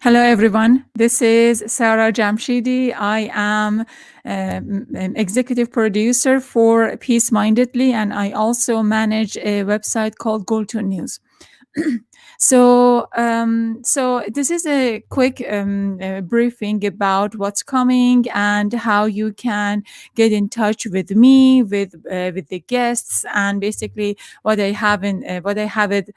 Hello, everyone. This is Sara Jamshidi. I am an executive producer for Peacemindedly, and I also manage a website called Go to News. So this is a quick briefing about what's coming and how you can get in touch with me, with the guests, and basically what I have it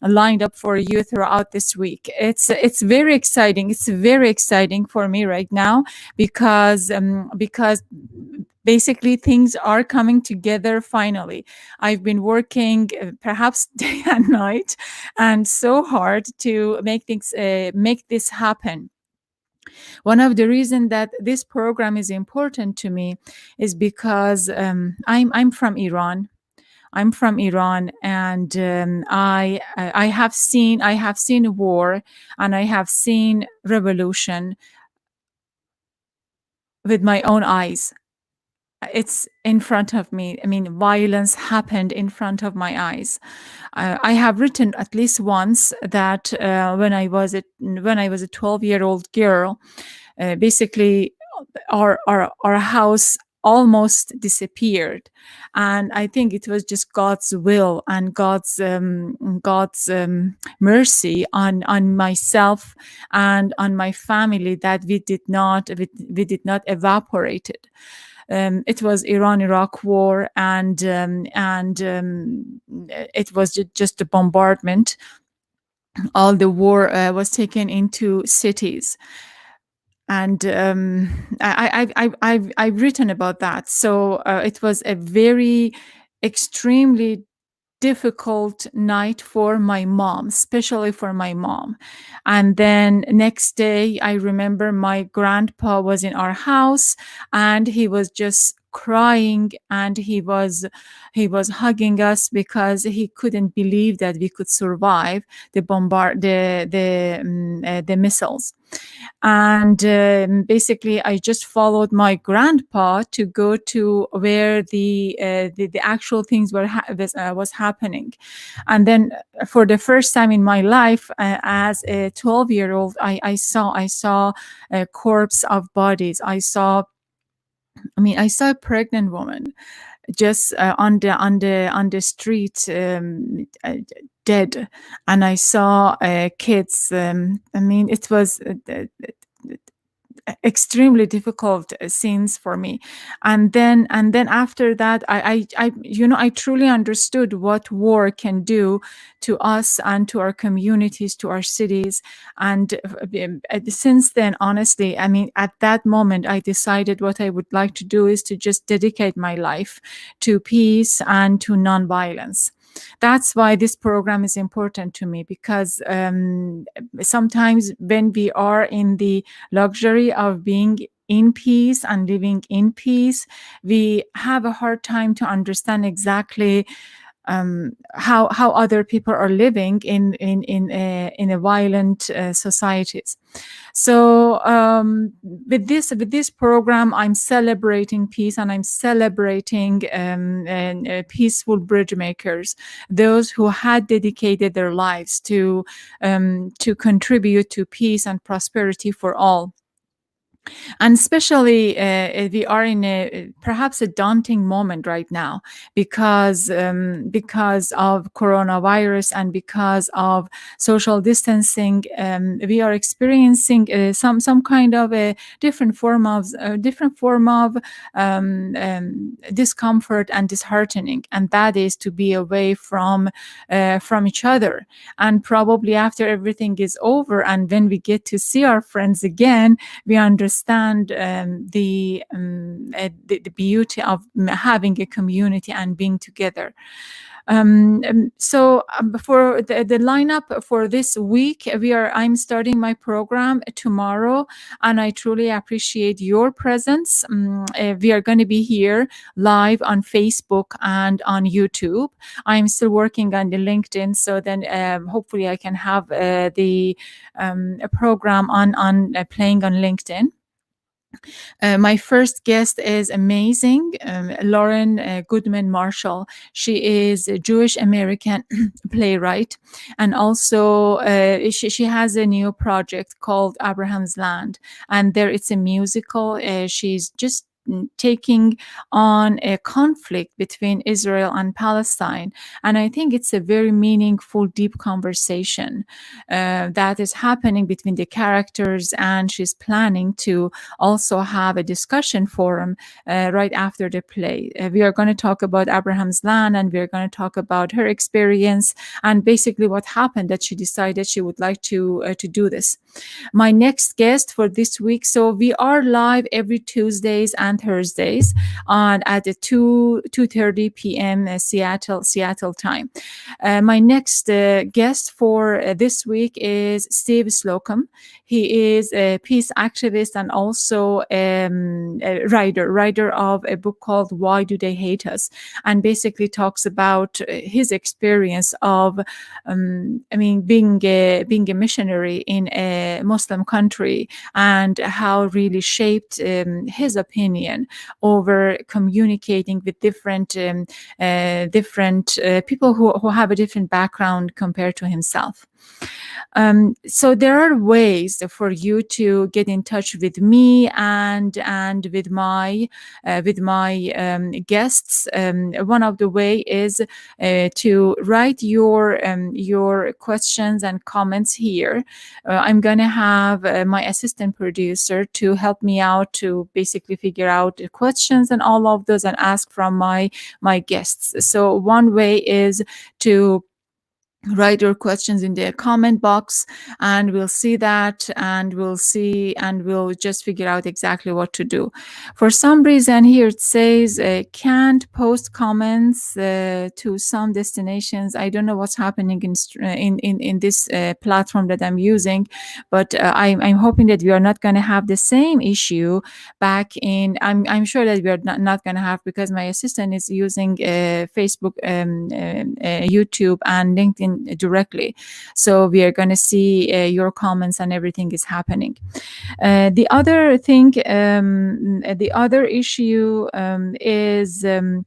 lined up for you throughout this week. It's very exciting. It's very exciting for me right now because basically things are coming together finally. I've been working perhaps day and night and so hard to make this happen. One of the reasons that this program is important to me is because I'm from Iran. I'm from Iran, and I have seen war, and I have seen revolution with my own eyes. It's in front of me. I mean, violence happened in front of my eyes. I have written at least once that when I was a 12-year-old girl, basically our house almost disappeared, and I think it was just God's will and God's mercy on myself and on my family that we did not evaporate it. It was Iran-Iraq war, and it was just a bombardment. All the war was taken into cities, and I've written about that. So it was a very extremely difficult night for my mom, especially for my mom. And then next day, I remember my grandpa was in our house, and he was just crying, and he was hugging us because he couldn't believe that we could survive the missiles. And basically I just followed my grandpa to go to where the actual things was happening. And then for the first time in my life, as a 12-year-old, I saw a corpse of bodies. I saw a pregnant woman just on the street, dead, and I saw kids. It was extremely difficult scenes for me. And then after that, I truly understood what war can do to us and to our communities, to our cities. And since then, honestly, at that moment, I decided what I would like to do is to just dedicate my life to peace and to nonviolence. That's why this program is important to me, because sometimes when we are in the luxury of being in peace and living in peace, we have a hard time to understand exactly how other people are living in a violent societies. So with this program, I'm celebrating peace, and I'm celebrating peaceful bridge makers, those who had dedicated their lives to contribute to peace and prosperity for all. And especially we are in perhaps a daunting moment right now because of coronavirus and because of social distancing. We are experiencing some kind of a different form of discomfort and disheartening, and that is to be away from each other. And probably after everything is over, and when we get to see our friends again, we understand the beauty of having a community and being together. So for the lineup for this week, I'm starting my program tomorrow, and I truly appreciate your presence. We are going to be here live on Facebook and on YouTube. I'm still working on the LinkedIn, so then hopefully I can have a program on playing on LinkedIn. My first guest is amazing, Lauren Goodman Marshall. She is a Jewish American playwright, and also she has a new project called Abraham's Land, and there it's a musical. She's just taking on a conflict between Israel and Palestine, and I think it's a very meaningful, deep conversation that is happening between the characters, and she's planning to also have a discussion forum right after the play. We are going to talk about Abraham's Land, and we're going to talk about her experience and basically what happened that she decided she would like to do this. My next guest for this week. So we are live every Tuesdays and Thursdays on at the 2:30 p.m. Seattle time. My next guest for this week is Steve Slocum. He is a peace activist and also a writer of a book called Why Do They Hate Us? And basically talks about his experience of, being a missionary in a Muslim country, and how really shaped his opinion over communicating with different people who have a different background compared to himself. So there are ways for you to get in touch with me and with my guests. One of the way is to write your questions and comments here. I'm gonna have my assistant producer to help me out to basically figure out the questions and all of those and ask from my guests. So one way is to write your questions in the comment box, and we'll see that, and we'll just figure out exactly what to do. For some reason here it says can't post comments to some destinations. I don't know what's happening in this platform that I'm using, but I'm hoping that we are not going to have the same issue back in. I'm sure that we are not going to have, because my assistant is using Facebook, YouTube, and LinkedIn directly. So we are going to see your comments, and everything is happening. The other thing, the other issue is the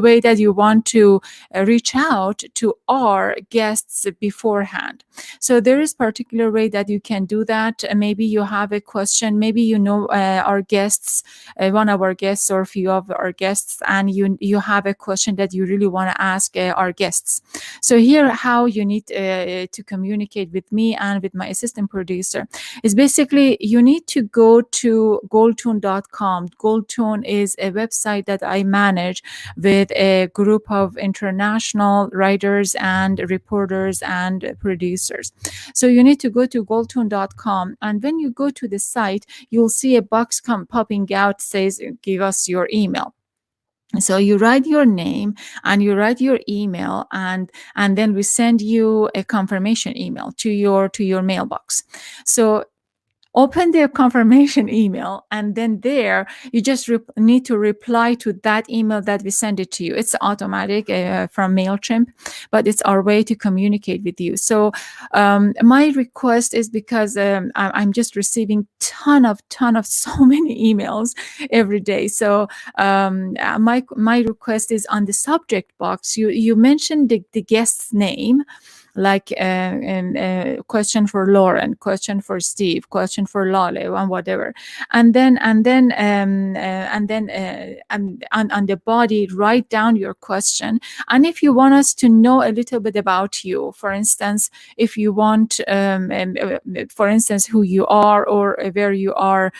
way that you want to reach out to our guests beforehand. So there is particular way that you can do that. Maybe you have a question, maybe you know our guests, one of our guests or a few of our guests, and you have a question that you really want to ask our guests. So here, how you need to communicate with me and with my assistant producer is basically you need to go to goldtune.com. Goldtune is a website that I manage with a group of international writers and reporters and producers. So you need to go to goldtune.com, and when you go to the site, you'll see a box popping out, says give us your email. So you write your name and you write your email, and then we send you a confirmation email to your mailbox. So open the confirmation email, and then there you just need to reply to that email that we send it to you. It's automatic from MailChimp, but it's our way to communicate with you. So my request is, because I'm just receiving ton of so many emails every day. So my request is, on the subject box, you mentioned the guest's name, like question for Lauren, question for Steve, question for Lale, and whatever, and then on the body write down your question. And if you want us to know a little bit about you, for instance, if you want for instance who you are, or where you are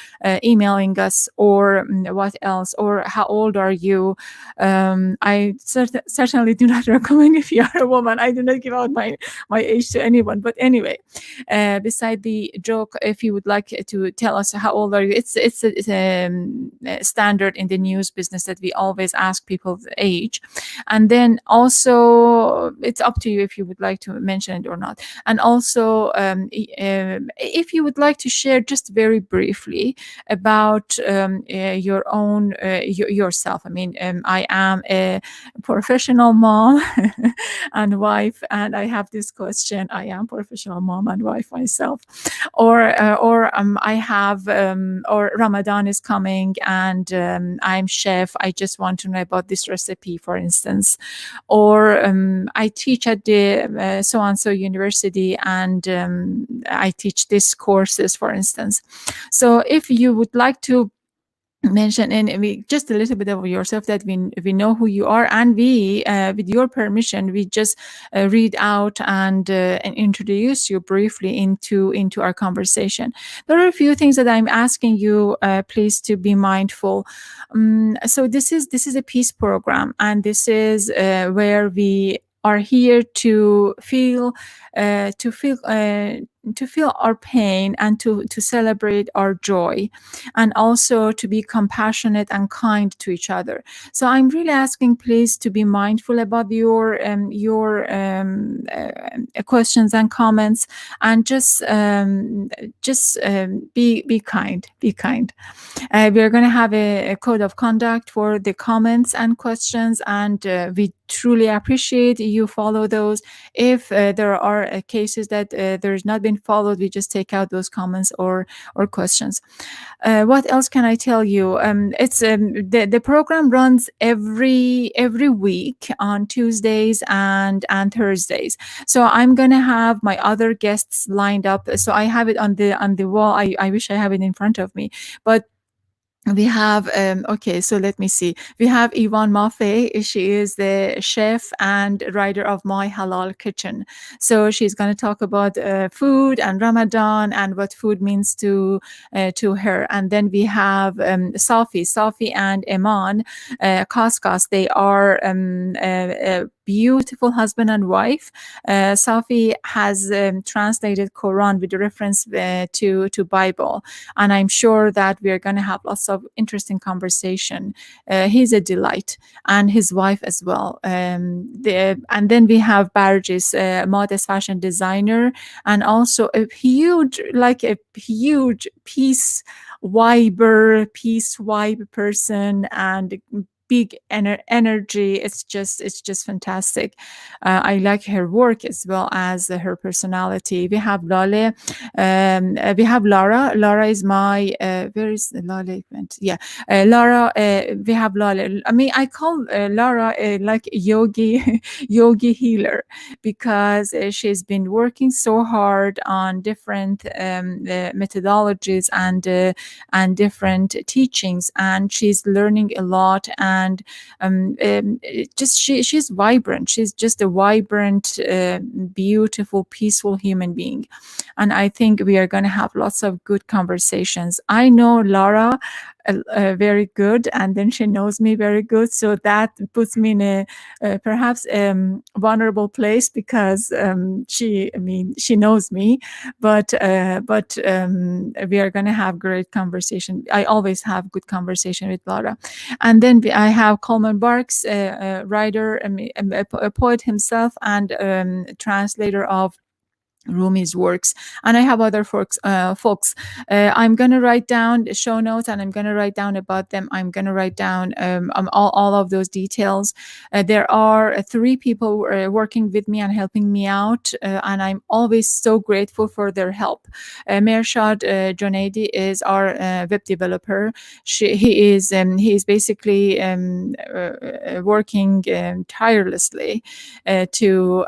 emailing us, or what else, or how old are you, I certainly do not recommend, if you are a woman, I do not give out my age to anyone. But anyway, beside the joke, if you would like to tell us how old are you, it's a standard in the news business that we always ask people's age. And then also it's up to you if you would like to mention it or not. And also if you would like to share just very briefly about your own yourself. I mean, I am a professional mom and wife, and I have this question. I am professional mom and wife myself. I have, or Ramadan is coming and I'm chef. I just want to know about this recipe, for instance. Or I teach at the so and so university, and I teach this courses, for instance. So if you would like to mention just a little bit of yourself, that we know who you are, and we with your permission we just read out and introduce you briefly into our conversation. There are a few things that I'm asking you, please, to be mindful. So this is a peace program, and this is where we are here to feel uh, to feel uh, to feel our pain and to celebrate our joy, and also to be compassionate and kind to each other. So I'm really asking, please, to be mindful about your questions and comments, and just be kind. Be kind. We are going to have a code of conduct for the comments and questions, and we truly appreciate you follow those. If there are cases that there's not been followed, we just take out those comments or questions. What else can I tell you? It's the program runs every week on Tuesdays and Thursdays. So I'm gonna have my other guests lined up. So I have it on the wall. I wish I have it in front of me, but we have okay, so let me see. We have Yvonne Maffei. She is the chef and writer of My Halal Kitchen. So she's going to talk about food and Ramadan and what food means to her. And then we have Safi and Iman Kaskas. They are beautiful husband and wife. Safi has translated Quran with reference to Bible, and I'm sure that we are going to have lots of interesting conversation. He's a delight, and his wife as well. And then we have Barjis, modest fashion designer, and also a huge peace vibe person, and big energy. It's just fantastic. I like her work as well as her personality. We have Lale. We have Lara. Lara is my where is Lale went? Yeah, Lara. We have Lale. I mean, I call Lara like yogi yogi healer, because she's been working so hard on different methodologies and different teachings, and she's learning a lot. And she's vibrant. She's just a vibrant, beautiful, peaceful human being, and I think we are going to have lots of good conversations. I know Laura very good, and then she knows me very good, so that puts me in a perhaps vulnerable place, because she knows me, but we are going to have great conversation. I always have good conversation with Laura. And then I have Coleman Barks, a writer, a poet himself, and translator of Rumi's works, and I have other folks. I'm going to write down the show notes, and I'm going to write down about them. I'm going to write down all of those details. There are 3 people working with me and helping me out, and I'm always so grateful for their help. Mershad Jonaidi is our web developer. He is basically working tirelessly to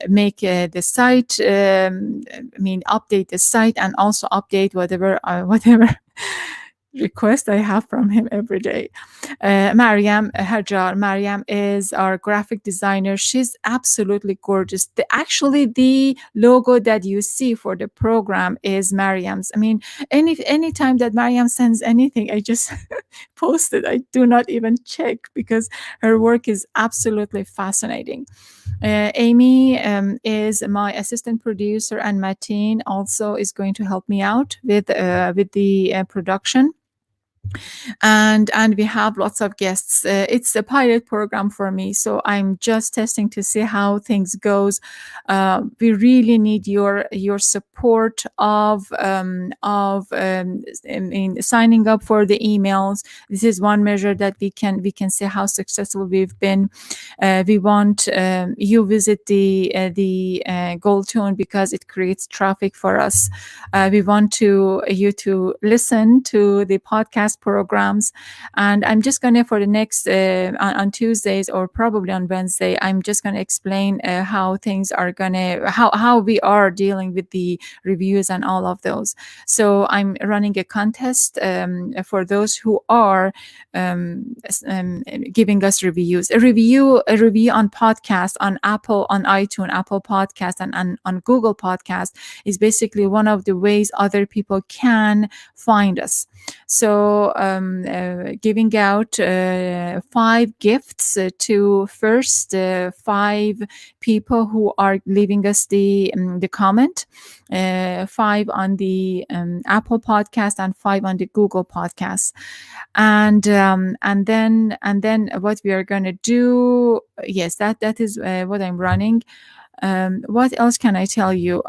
make the site, update the site, and also update whatever request I have from him every day. Mariam Hajar. Mariam is our graphic designer. She's absolutely gorgeous. The logo that you see for the program is Mariam's. I mean, any time that Mariam sends anything, I just post it. I do not even check, because her work is absolutely fascinating. Amy is my assistant producer, and Mateen also is going to help me out with the production. and we have lots of guests. It's a pilot program for me, so I'm just testing to see how things goes. We really need your support in signing up for the emails. This is one measure that we can see how successful we've been. We want you visit the Gold Tune because it creates traffic for us. We want you to listen to the podcast programs, and I'm just gonna for the next on Tuesdays or probably on Wednesday, I'm just gonna explain how things are gonna how we are dealing with the reviews and all of those. So I'm running a contest for those who are giving us reviews. A review on podcast on Apple, on iTunes, Apple Podcast, and on Google Podcast is basically one of the ways other people can find us. So giving out 5 gifts to first 5 people who are leaving us the comment, 5 on the Apple Podcast and 5 on the Google Podcast. And then what we are going to do, yes, that is what I'm running. What else can I tell you?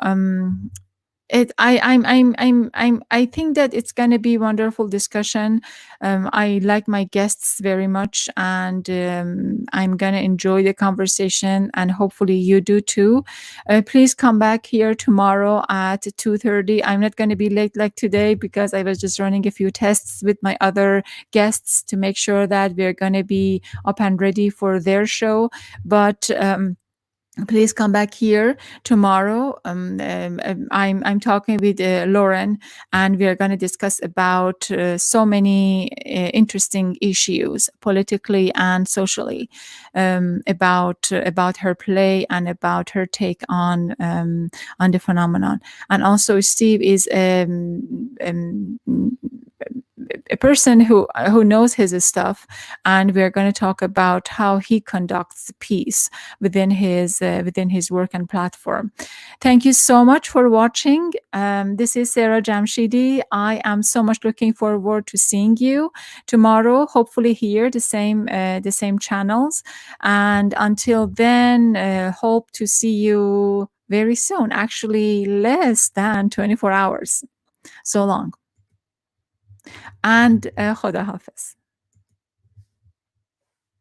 I think that it's going to be wonderful discussion. I like my guests very much, and I'm going to enjoy the conversation, and hopefully you do too. Please come back here tomorrow at 2:30. I'm not going to be late like today because I was just running a few tests with my other guests to make sure that we're going to be up and ready for their show. But please come back here tomorrow. I'm talking with Lauren, and we are going to discuss about so many interesting issues, politically and socially, about her play and about her take on the phenomenon. And also, Steve is a person who knows his stuff, and we're going to talk about how he conducts peace within his work and platform. Thank you so much for watching. This is Sara Jamshidi. I am so much looking forward to seeing you tomorrow, hopefully here, the same channels. And until then, hope to see you very soon, actually less than 24 hours. So long. And خدا حافظ.